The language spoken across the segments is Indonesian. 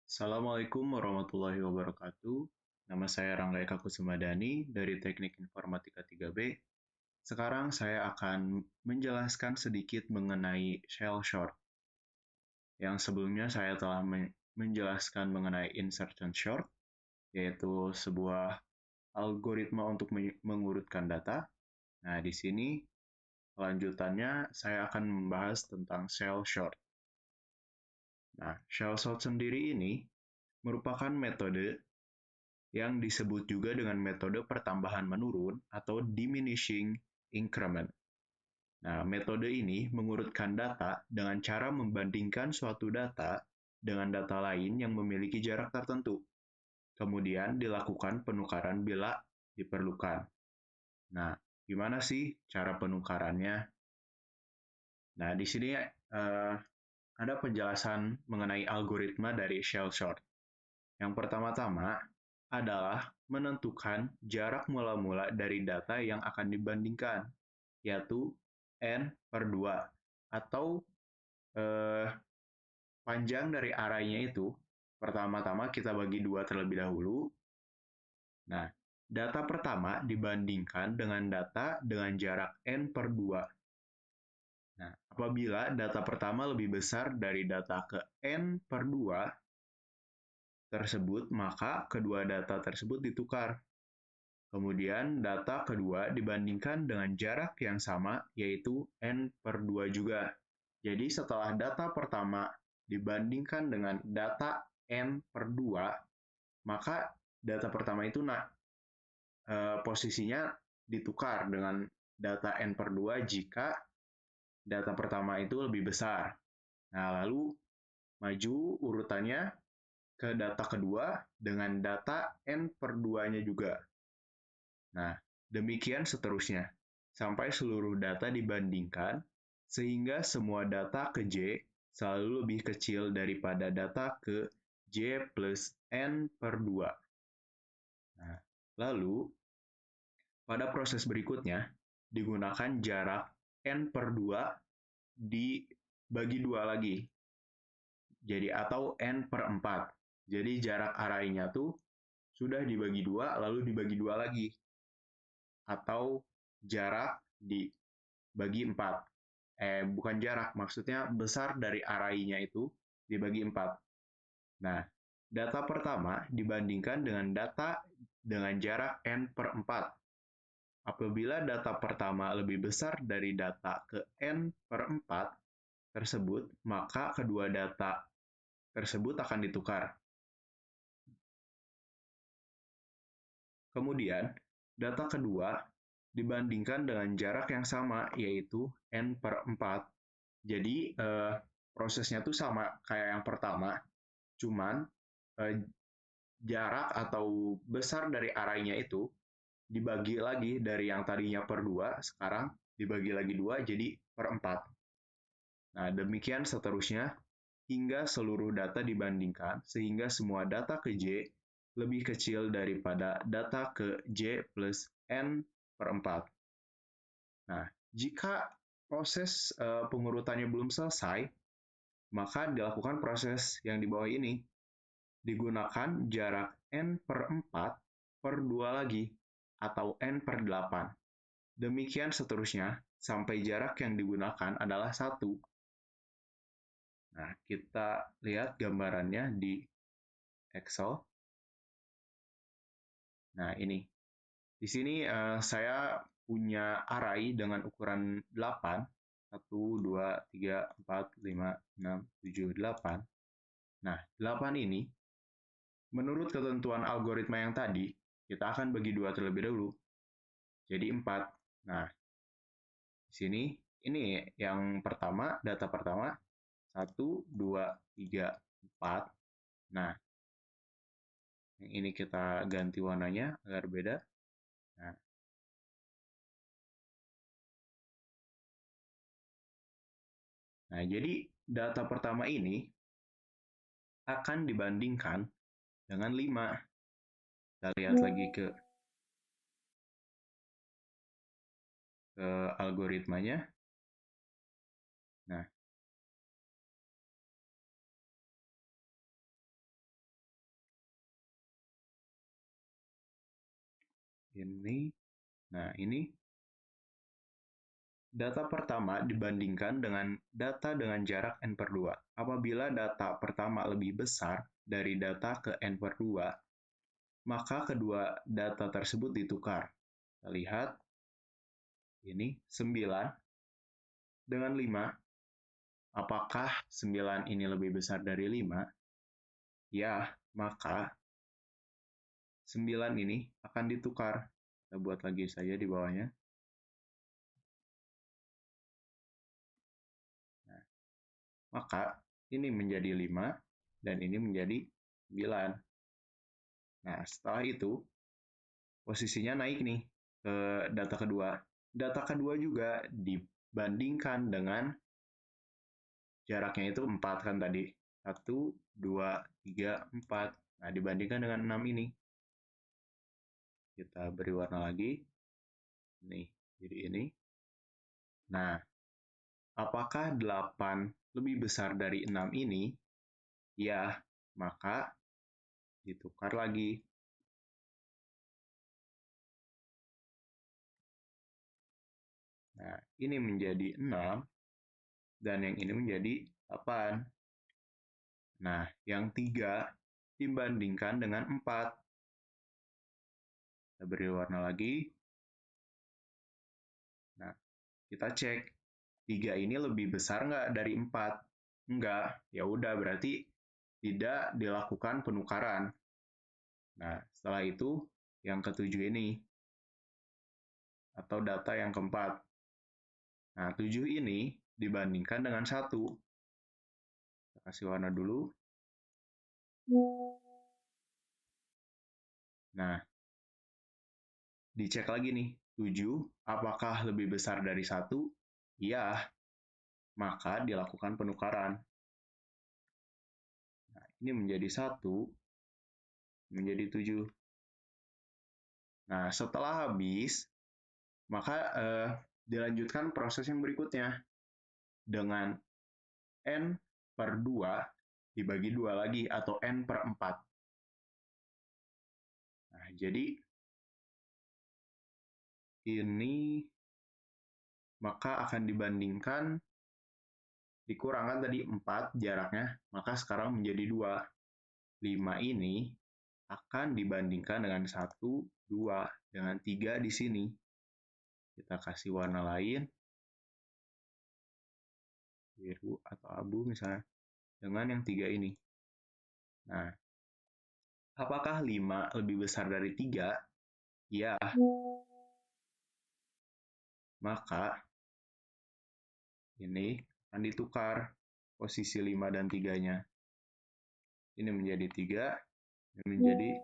Assalamualaikum warahmatullahi wabarakatuh. Nama saya Rangga Eka Kusumadani dari Teknik Informatika 3B. Sekarang saya akan menjelaskan sedikit mengenai shell sort. Yang sebelumnya saya telah menjelaskan mengenai insertion sort, yaitu sebuah algoritma untuk mengurutkan data. Nah, di sini lanjutannya saya akan membahas tentang shell sort. Nah, shell sort sendiri ini merupakan metode yang disebut juga dengan metode pertambahan menurun atau diminishing increment. Nah, metode ini mengurutkan data dengan cara membandingkan suatu data dengan data lain yang memiliki jarak tertentu. Kemudian dilakukan penukaran bila diperlukan. Nah, gimana sih cara penukarannya? Nah, di sini ada penjelasan mengenai algoritma dari shell sort. Yang pertama-tama adalah menentukan jarak mula-mula dari data yang akan dibandingkan, yaitu N per 2, atau panjang dari arraynya itu, pertama-tama kita bagi 2 terlebih dahulu. Nah, data pertama dibandingkan dengan data dengan jarak N per 2. Nah, apabila data pertama lebih besar dari data ke N per 2 tersebut, maka kedua data tersebut ditukar. Kemudian data kedua dibandingkan dengan jarak yang sama, yaitu N per 2 juga. Jadi setelah data pertama dibandingkan dengan data N per 2, maka data pertama itu posisinya ditukar dengan data N per 2 jika data pertama itu lebih besar. Nah, lalu maju urutannya ke data kedua dengan data N per 2-nya juga. Nah, demikian seterusnya, sampai seluruh data dibandingkan, sehingga semua data ke J selalu lebih kecil daripada data ke J plus N per 2. Nah, lalu, pada proses berikutnya, digunakan jarak N per 2 dibagi 2 lagi. Jadi, atau N per 4. Jadi, jarak arraynya tuh sudah dibagi 2, lalu dibagi 2 lagi. Atau jarak dibagi 4. Bukan jarak, maksudnya besar dari arraynya itu dibagi 4. Nah, data pertama dibandingkan dengan data dengan jarak N per 4. Apabila data pertama lebih besar dari data ke N per 4 tersebut, maka kedua data tersebut akan ditukar. Kemudian, data kedua dibandingkan dengan jarak yang sama, yaitu N per 4. Jadi, prosesnya tuh sama kayak yang pertama, cuman jarak atau besar dari arraynya itu dibagi lagi dari yang tadinya per 2, sekarang dibagi lagi 2, jadi per 4. Nah, demikian seterusnya, hingga seluruh data dibandingkan, sehingga semua data ke J lebih kecil daripada data ke J plus N per 4. Nah, jika proses pengurutannya belum selesai, maka dilakukan proses yang di bawah ini. Digunakan jarak N per 4 per 2 lagi, atau N per 8. Demikian seterusnya, sampai jarak yang digunakan adalah 1. Nah, kita lihat gambarannya di Excel. Nah, ini. Di sini saya punya array dengan ukuran 8. 1, 2, 3, 4, 5, 6, 7, 8. Nah, 8 ini, menurut ketentuan algoritma yang tadi, kita akan bagi 2 terlebih dahulu. Jadi 4. Nah, di sini, ini yang pertama, data pertama, 1, 2, 3, 4. Nah, yang ini kita ganti warnanya agar beda. Nah, jadi data pertama ini akan dibandingkan dengan 5. Kita lihat lagi ke algoritmanya. Nah, Ini. Nah, ini data pertama dibandingkan dengan data dengan jarak n per 2. Apabila data pertama lebih besar dari data ke n per 2, maka kedua data tersebut ditukar. Kita lihat, ini 9 dengan 5. Apakah 9 ini lebih besar dari 5? Ya, maka 9 ini akan ditukar. Kita buat lagi saja di bawahnya. Nah, maka ini menjadi 5 dan ini menjadi 9. Nah, setelah itu posisinya naik nih ke data kedua. Data kedua juga dibandingkan dengan jaraknya itu 4 kan tadi. 1, 2, 3, 4. Nah, dibandingkan dengan 6 ini. Kita beri warna lagi. Nih, jadi ini. Nah, apakah 8 lebih besar dari 6 ini? Ya, maka ditukar lagi. Nah, ini menjadi 6, dan yang ini menjadi 8. Nah, yang 3 dibandingkan dengan 4. Kita beri warna lagi. Nah, kita cek. 3 ini lebih besar nggak dari 4? Enggak. Ya udah, berarti tidak dilakukan penukaran. Nah, setelah itu, yang ketujuh ini. Atau data yang keempat. Nah, 7 ini dibandingkan dengan 1. Kita kasih warna dulu. Nah, dicek lagi nih. 7, apakah lebih besar dari 1? Iya, maka dilakukan penukaran. Nah, ini menjadi 1, menjadi 7. Nah, setelah habis, maka dilanjutkan proses yang berikutnya. Dengan N per 2 dibagi 2 lagi, atau N per 4. Nah, jadi ini maka akan dibandingkan, dikurangkan tadi 4 jaraknya, maka sekarang menjadi 2. 5 ini akan dibandingkan dengan 1, 2, dengan 3 di sini. Kita kasih warna lain, biru atau abu misalnya, dengan yang 3 ini. Nah, apakah 5 lebih besar dari 3? Ya. Maka ini akan ditukar posisi 5 dan 3-nya. Ini menjadi 3, ini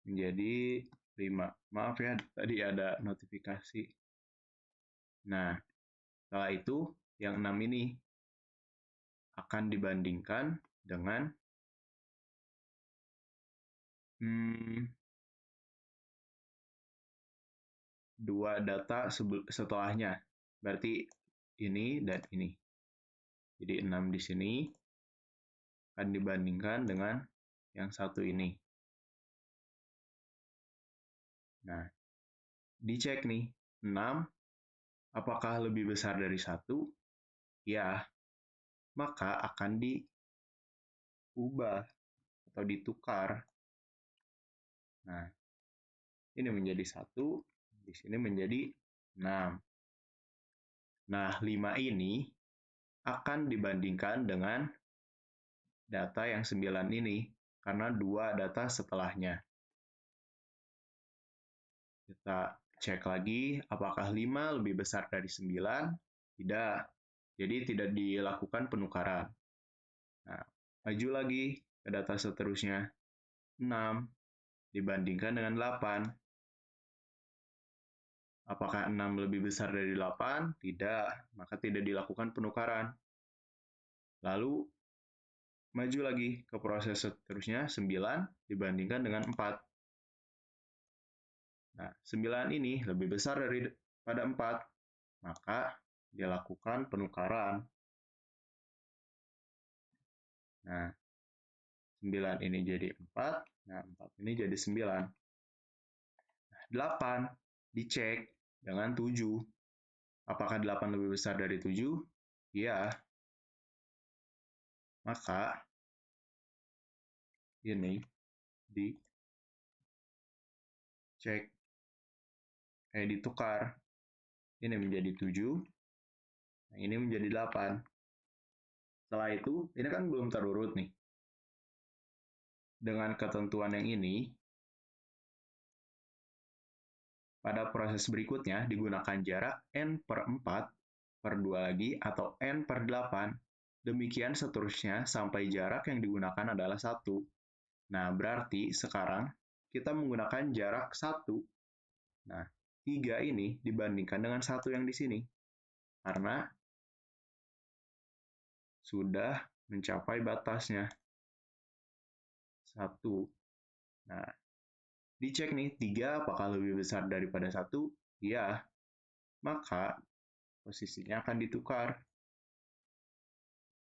menjadi 5. Maaf ya, tadi ada notifikasi. Nah, setelah itu yang 6 ini akan dibandingkan dengan dua data setelahnya. Berarti ini dan ini. Jadi 6 di sini akan dibandingkan dengan yang satu ini. Nah, dicek nih, 6 apakah lebih besar dari 1? Ya, maka akan diubah atau ditukar. Nah, ini menjadi 1, di sini menjadi 6. Nah, 5 ini akan dibandingkan dengan data yang 9 ini, karena 2 data setelahnya. Kita cek lagi, apakah 5 lebih besar dari 9? Tidak. Jadi tidak dilakukan penukaran. Nah, maju lagi ke data seterusnya. 6 dibandingkan dengan 8. Apakah 6 lebih besar dari 8? Tidak, maka tidak dilakukan penukaran. Lalu, maju lagi ke proses seterusnya, 9 dibandingkan dengan 4. Nah, 9 ini lebih besar daripada 4, maka dilakukan penukaran. Nah, 9 ini jadi 4, nah 4 ini jadi 9. 8 dicek dengan 7. Apakah 8 lebih besar dari 7? Iya. Maka ini ditukar. Ini menjadi 7, nah ini menjadi 8. Setelah itu, ini kan belum terurut nih. Dengan ketentuan yang ini, pada proses berikutnya digunakan jarak n per 4 per 2 lagi atau n per 8. Demikian seterusnya sampai jarak yang digunakan adalah 1. Nah, berarti sekarang kita menggunakan jarak 1. Nah, 3 ini dibandingkan dengan 1 yang di sini. Karena sudah mencapai batasnya. 1. Nah, dicek nih, 3 apakah lebih besar daripada 1? Iya. Maka posisinya akan ditukar.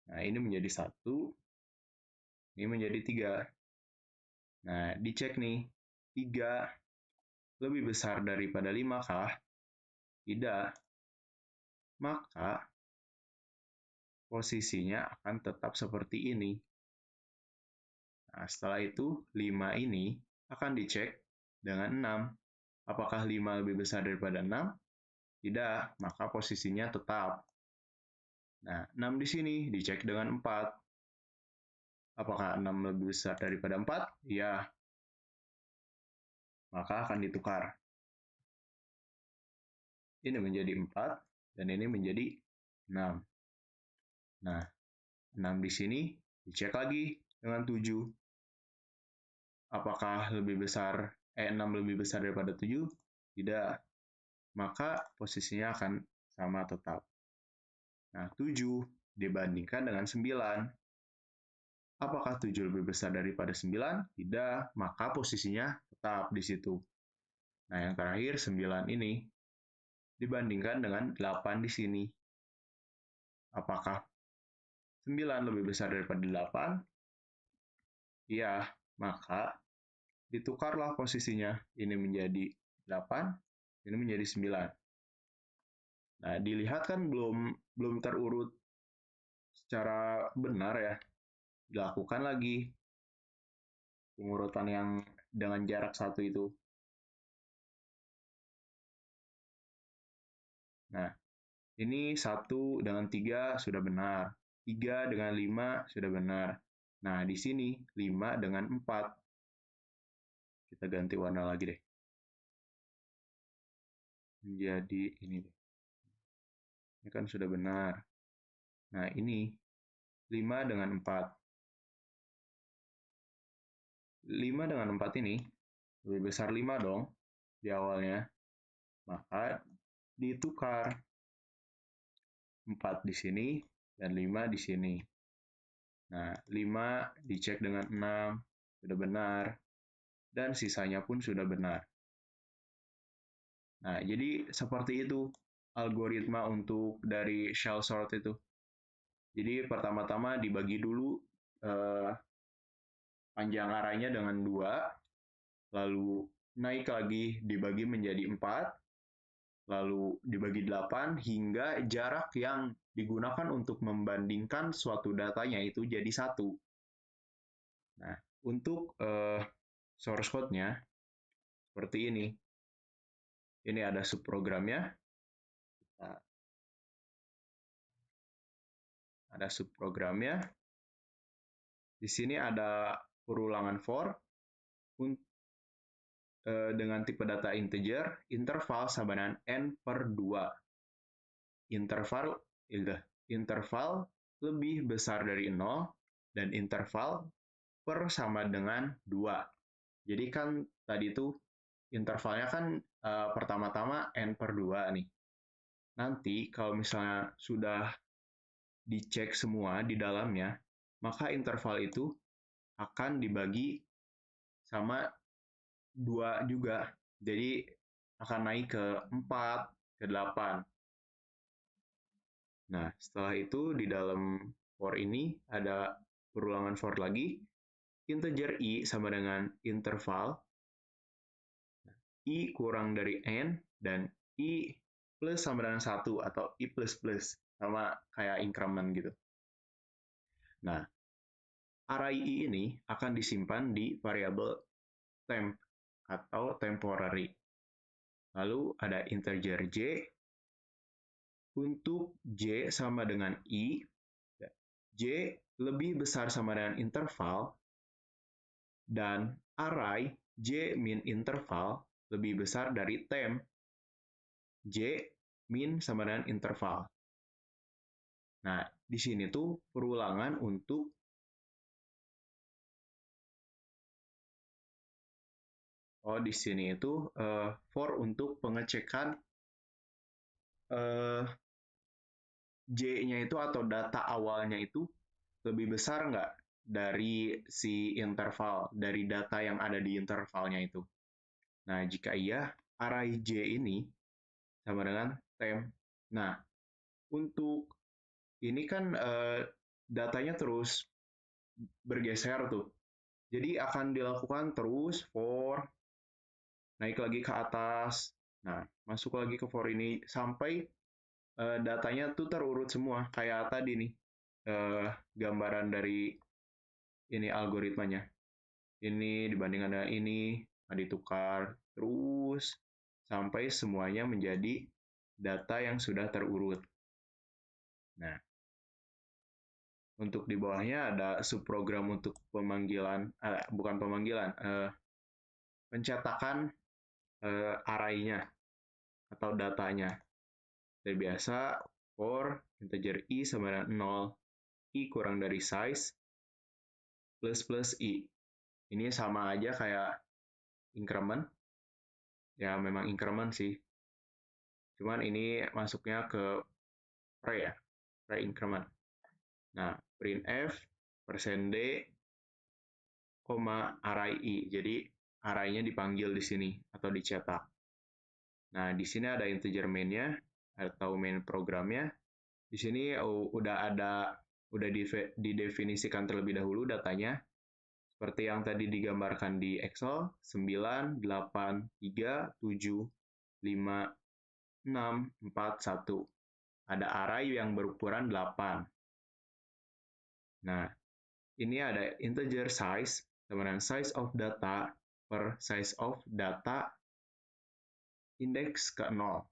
Nah, ini menjadi 1, ini menjadi 3. Nah, dicek nih, 3 lebih besar daripada 5 kah? Tidak. Maka posisinya akan tetap seperti ini. Nah, setelah itu, 5 ini akan dicek dengan 6. Apakah 5 lebih besar daripada 6? Tidak, maka posisinya tetap. Nah, 6 di sini dicek dengan 4. Apakah 6 lebih besar daripada 4? Ya. Maka akan ditukar. Ini menjadi 4, dan ini menjadi 6. Nah, 6 di sini dicek lagi dengan 7. Apakah 6 lebih besar daripada 7? Tidak. Maka posisinya akan sama tetap. Nah, 7 dibandingkan dengan 9. Apakah 7 lebih besar daripada 9? Tidak, maka posisinya tetap di situ. Nah, yang terakhir 9 ini dibandingkan dengan 8 di sini. Apakah 9 lebih besar daripada 8? Iya, maka ditukarlah posisinya. Ini menjadi 8, ini menjadi 9. Nah, dilihat kan belum terurut secara benar ya. Dilakukan lagi pengurutan yang dengan jarak 1 itu. Nah, ini 1 dengan 3 sudah benar. 3 dengan 5 sudah benar. Nah, di sini 5 dengan 4. Kita ganti warna lagi deh. Menjadi ini deh. Ini kan sudah benar. Nah, ini 5 dengan 4. 5 dengan 4 ini lebih besar 5 dong di awalnya. Maka ditukar. 4 di sini dan 5 di sini. Nah, 5 dicek dengan 6, sudah benar. Dan sisanya pun sudah benar. Nah, jadi seperti itu algoritma untuk dari shell sort itu. Jadi pertama-tama dibagi dulu panjang arraynya dengan 2, lalu naik lagi dibagi menjadi 4, lalu dibagi 8, hingga jarak yang digunakan untuk membandingkan suatu datanya itu jadi 1. Nah, untuk source code-nya seperti ini. Ini ada subprogramnya. Ada subprogramnya. Di sini ada perulangan for dengan tipe data integer, interval sama dengan n per 2. Interval lebih besar dari 0 dan interval per sama dengan 2. Jadi kan tadi itu intervalnya kan pertama-tama n per 2 nih. Nanti kalau misalnya sudah dicek semua di dalamnya, maka interval itu akan dibagi sama 2 juga. Jadi akan naik ke 4, ke 8. Nah, setelah itu di dalam for ini ada perulangan for lagi. integer i sama dengan interval, i kurang dari n, dan i plus sama dengan 1 atau i plus plus, sama kayak increment gitu. Nah, array i ini akan disimpan di variabel temp atau temporary. Lalu ada integer j, untuk j sama dengan i, j lebih besar sama dengan interval, dan array j min interval lebih besar dari temp j min sama dengan interval. Nah, di sini tuh perulangan untuk di sini itu for untuk pengecekan j-nya itu atau data awalnya itu lebih besar nggak dari si interval, dari data yang ada di intervalnya itu. Nah, jika iya, array j ini sama dengan temp. Nah, untuk ini kan datanya terus bergeser tuh. Jadi akan dilakukan terus for, naik lagi ke atas, nah masuk lagi ke for ini, sampai datanya tuh terurut semua. Kayak tadi nih, gambaran dari ini algoritmanya. Ini dibandingkan dengan ini, ditukar terus, sampai semuanya menjadi data yang sudah terurut. Nah, untuk di bawahnya ada subprogram untuk pemanggilan, bukan pemanggilan, pencetakan array-nya atau datanya. Seperti biasa, for integer i sama dengan 0, i kurang dari size, plus i. Ini sama aja kayak increment. Ya, memang increment sih. Cuman ini masuknya ke pre ya, pre increment. Nah, printf %d, array i. Jadi array-nya dipanggil di sini atau dicetak. Nah, di sini ada integer main-nya atau main programnya. Di sini udah didefinisikan terlebih dahulu datanya. Seperti yang tadi digambarkan di Excel, 9, 8, 3, 7, 5, 6, 4, 1. Ada array yang berukuran 8. Nah, ini ada integer size, sama dengan size of data per size of data indeks ke 0.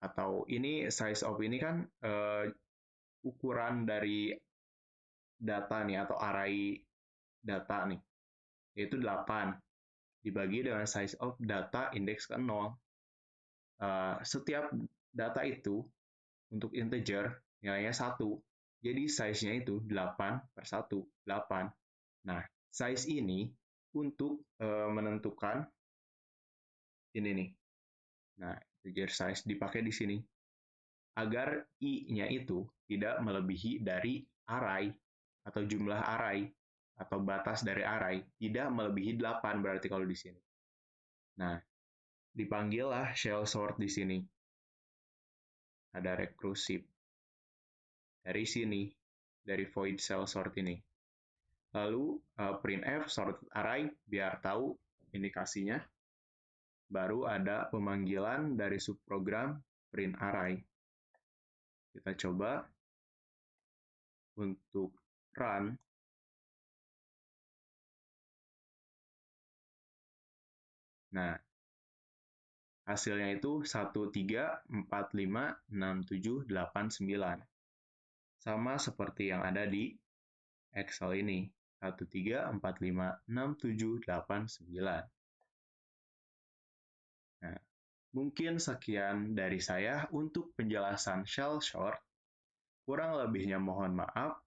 Atau ini size of ini kan ukuran dari data nih, atau array data nih, yaitu 8 dibagi dengan size of data indeks ke 0. Setiap data itu untuk integer nilainya 1. Jadi size-nya itu 8 per 1, 8. Nah, size ini untuk menentukan ini nih. Nah, integer size dipakai di sini agar i-nya itu tidak melebihi dari array atau jumlah array atau batas dari array, tidak melebihi 8 berarti kalau di sini. Nah, dipanggillah shell sort di sini. Ada recursive dari sini, dari void shell sort ini. Lalu printf sorted array biar tahu indikasinya. Baru ada pemanggilan dari subprogram print array. Kita coba untuk run. Nah, hasilnya itu 1, 3, 4, 5, 6, 7, 8, 9. Sama seperti yang ada di Excel ini. 1, 3, 4, 5, 6, 7, 8, 9. Nah, mungkin sekian dari saya untuk penjelasan shell sort. Kurang lebihnya mohon maaf.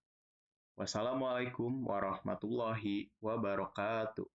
Wassalamualaikum warahmatullahi wabarakatuh.